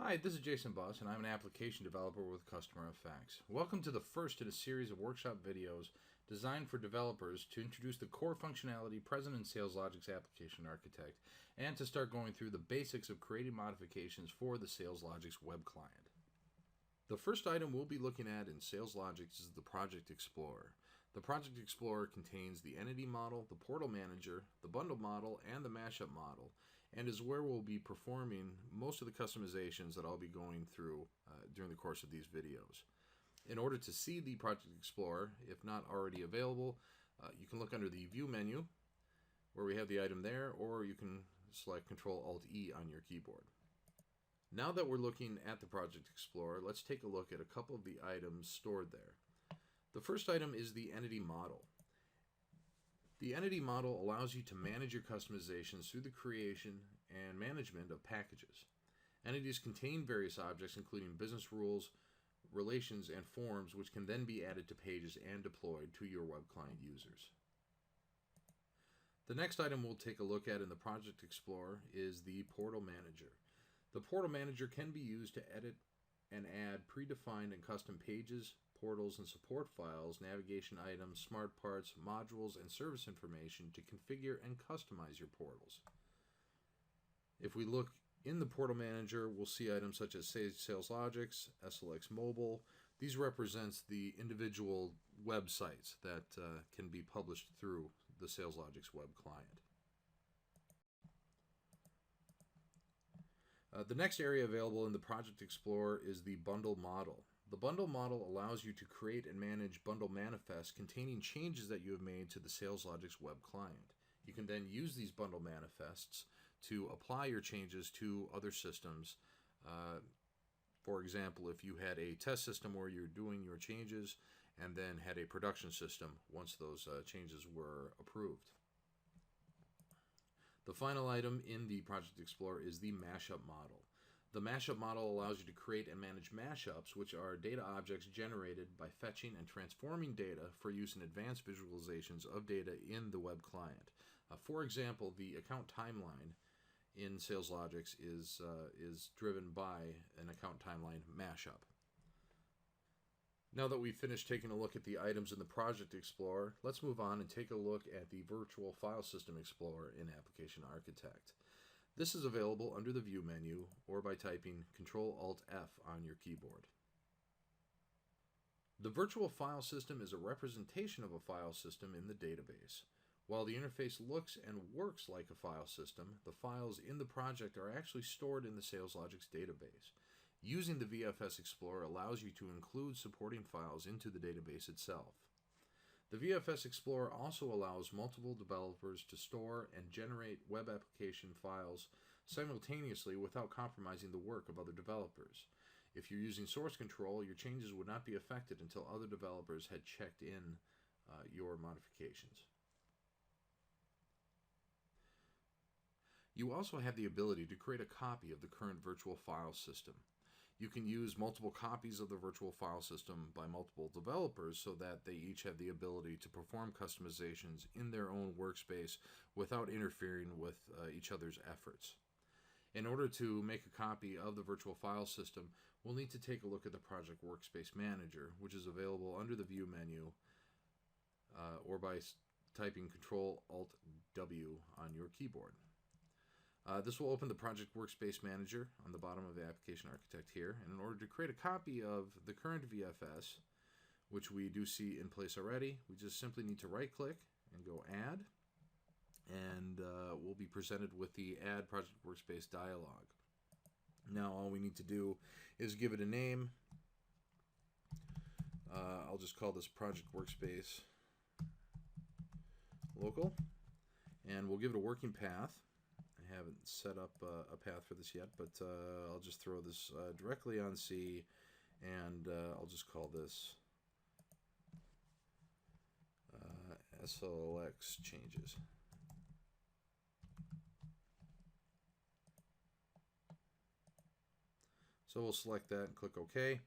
Hi, this is Jason Buss, and I'm an application developer with Customer FX. Welcome to the first in a series of workshop videos designed for developers to introduce the core functionality present in SalesLogic's application architect and to start going through the basics of creating modifications for the SalesLogic's web client. The first item we'll be looking at in SalesLogic is the Project Explorer. The Project Explorer contains the entity model, the portal manager, the bundle model, and the mashup model, and is where we'll be performing most of the customizations that I'll be going through during the course of these videos. In order to see the Project Explorer, if not already available, you can look under the View menu where we have the item there, or you can select Control-Alt-E on your keyboard. Now that we're looking at the Project Explorer, let's take a look at a couple of the items stored there. The first item is the entity model. The entity model allows you to manage your customizations through the creation and management of packages. Entities contain various objects including business rules, relations, and forms, which can then be added to pages and deployed to your web client users. The next item we'll take a look at in the Project Explorer is the Portal Manager. The Portal Manager can be used to edit and add predefined and custom pages, portals, and support files, navigation items, smart parts, modules, and service information to configure and customize your portals. If we look in the Portal Manager, we'll see items such as SalesLogic's, SLX Mobile. These represents the individual websites that can be published through the SalesLogic's web client. The next area available in the Project Explorer is the Bundle Model. The Bundle Model allows you to create and manage bundle manifests containing changes that you have made to the SalesLogic's web client. You can then use these bundle manifests to apply your changes to other systems. For example, if you had a test system where you're doing your changes and then had a production system once those changes were approved. The final item in the Project Explorer is the Mashup Model. The Mashup Model allows you to create and manage mashups, which are data objects generated by fetching and transforming data for use in advanced visualizations of data in the web client. For example, the account timeline in SalesLogic's is driven by an account timeline mashup. Now that we've finished taking a look at the items in the Project Explorer, let's move on and take a look at the Virtual File System Explorer in Application Architect. This is available under the View menu or by typing Control-Alt-F on your keyboard. The Virtual File System is a representation of a file system in the database. While the interface looks and works like a file system, the files in the project are actually stored in the SalesLogic's database. Using the VFS Explorer allows you to include supporting files into the database itself. The VFS Explorer also allows multiple developers to store and generate web application files simultaneously without compromising the work of other developers. If you're using source control, your changes would not be affected until other developers had checked in your modifications. You also have the ability to create a copy of the current virtual file system. You can use multiple copies of the virtual file system by multiple developers so that they each have the ability to perform customizations in their own workspace without interfering with each other's efforts. In order to make a copy of the virtual file system, we'll need to take a look at the Project Workspace Manager, which is available under the View menu or by typing Control-Alt-W on your keyboard. This will open the Project Workspace Manager on the bottom of the Application Architect here. And in order to create a copy of the current VFS, which we do see in place already, we just simply need to right-click and go Add. And we'll be presented with the Add Project Workspace dialog. Now all we need to do is give it a name. I'll just call this Project Workspace Local. And we'll give it a working path. I haven't set up a path for this yet, but I'll just throw this directly on C, and I'll just call this SLX changes. So we'll select that and click OK.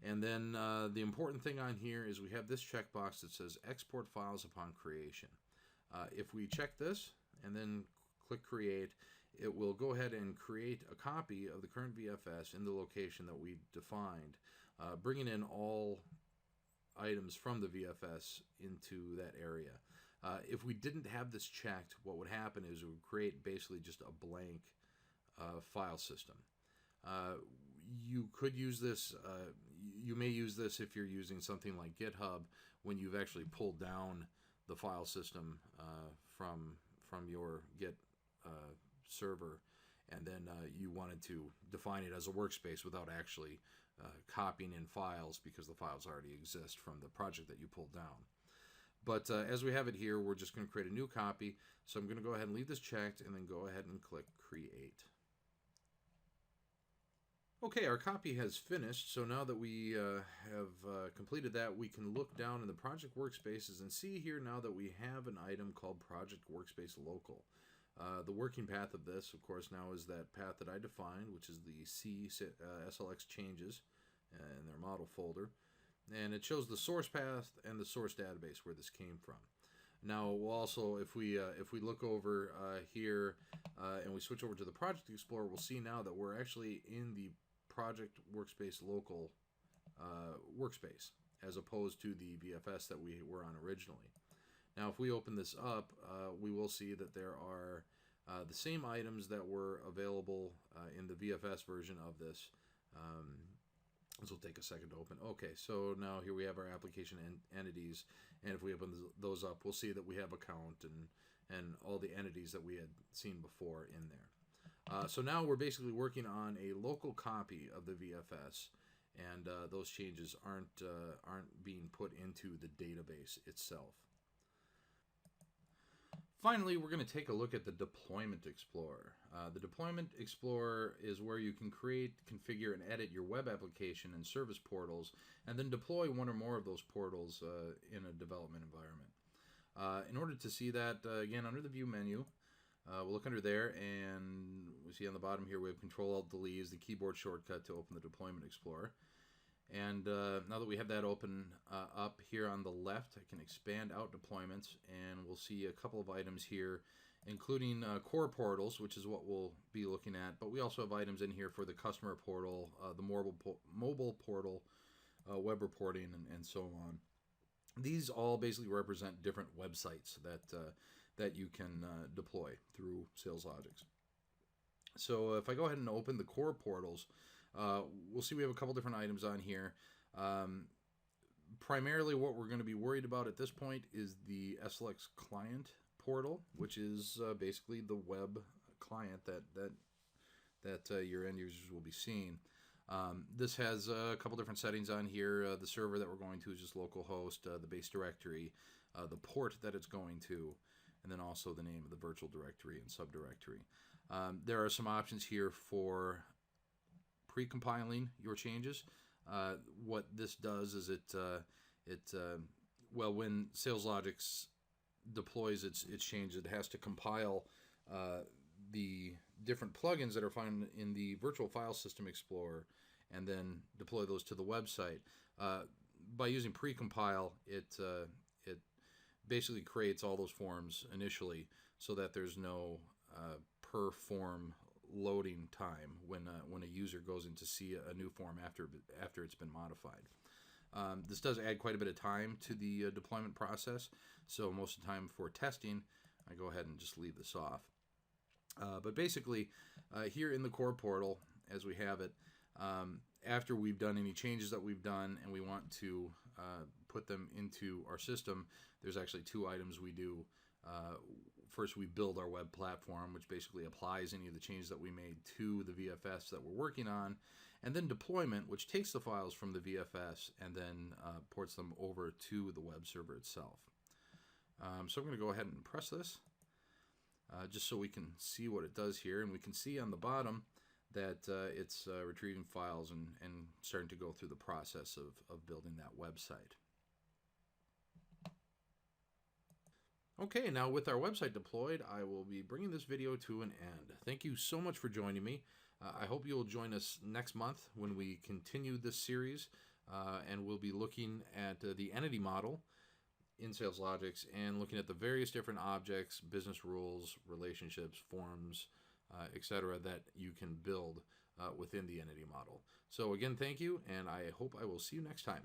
And then the important thing on here is we have this checkbox that says Export Files Upon Creation. If we check this and then click Create, it will go ahead and create a copy of the current VFS in the location that we defined, bringing in all items from the VFS into that area. If we didn't have this checked, what would happen is it would create basically just a blank file system. You could use this, you may use this if you're using something like GitHub, when you've actually pulled down the file system from your Git server, and then you wanted to define it as a workspace without actually copying in files, because the files already exist from the project that you pulled down. But as we have it here, we're just going to create a new copy. So I'm going to go ahead and leave this checked, and then go ahead and click Create. Okay, our copy has finished, so now that we have completed that, we can look down in the project workspaces and see here now that we have an item called Project Workspace Local. The working path of this, of course, now is that path that I defined, which is the C SLX changes in their model folder. And it shows the source path and the source database where this came from. Now, we'll also, if we look over here and we switch over to the Project Explorer, we'll see now that we're actually in the Project Workspace Local workspace, as opposed to the VFS that we were on originally. Now, if we open this up, we will see that there are the same items that were available in the VFS version of this. This will take a second to open. Okay, so now here we have our application entities, and if we open those up, we'll see that we have account and all the entities that we had seen before in there. So now we're basically working on a local copy of the VFS, and those changes aren't being put into the database itself. Finally, we're going to take a look at the Deployment Explorer. The Deployment Explorer is where you can create, configure, and edit your web application and service portals, and then deploy one or more of those portals in a development environment. In order to see that, again, under the View menu, we'll look under there, and we see on the bottom here we have Control-Alt-Delete is the keyboard shortcut to open the Deployment Explorer. And now that we have that open up here on the left, I can expand out deployments, and we'll see a couple of items here, including core portals, which is what we'll be looking at. But we also have items in here for the customer portal, the mobile portal, web reporting, and so on. These all basically represent different websites that you can deploy through SalesLogix. So if I go ahead and open the core portals, we'll see we have a couple different items on here. Primarily what we're going to be worried about at this point is the SLX client portal, which is basically the web client that your end users will be seeing. This has a couple different settings on here. The server that we're going to is just localhost, the base directory, the port that it's going to, and then also the name of the virtual directory and subdirectory. There are some options here for pre-compiling your changes. What this does is well, when SalesLogix deploys its changes, it has to compile the different plugins that are found in the Virtual File System Explorer and then deploy those to the website. By using pre-compile, it basically creates all those forms initially so that there's no per form loading time when a user goes in to see a new form after it's been modified. This does add quite a bit of time to the deployment process, so most of the time for testing, I go ahead and just leave this off. But basically, here in the core portal, as we have it, after we've done any changes that we've done and we want to put them into our system, there's actually two items we do. First, we build our web platform, which basically applies any of the changes that we made to the VFS that we're working on, and then deployment, which takes the files from the VFS and then ports them over to the web server itself. So I'm going to go ahead and press this just so we can see what it does here, and we can see on the bottom that it's retrieving files and starting to go through the process of building that website. Okay, now with our website deployed, I will be bringing this video to an end. Thank you so much for joining me. I hope you will join us next month when we continue this series, and we'll be looking at the entity model in SalesLogix and looking at the various different objects, business rules, relationships, forms, etc., that you can build within the entity model. So again, thank you, and I hope I will see you next time.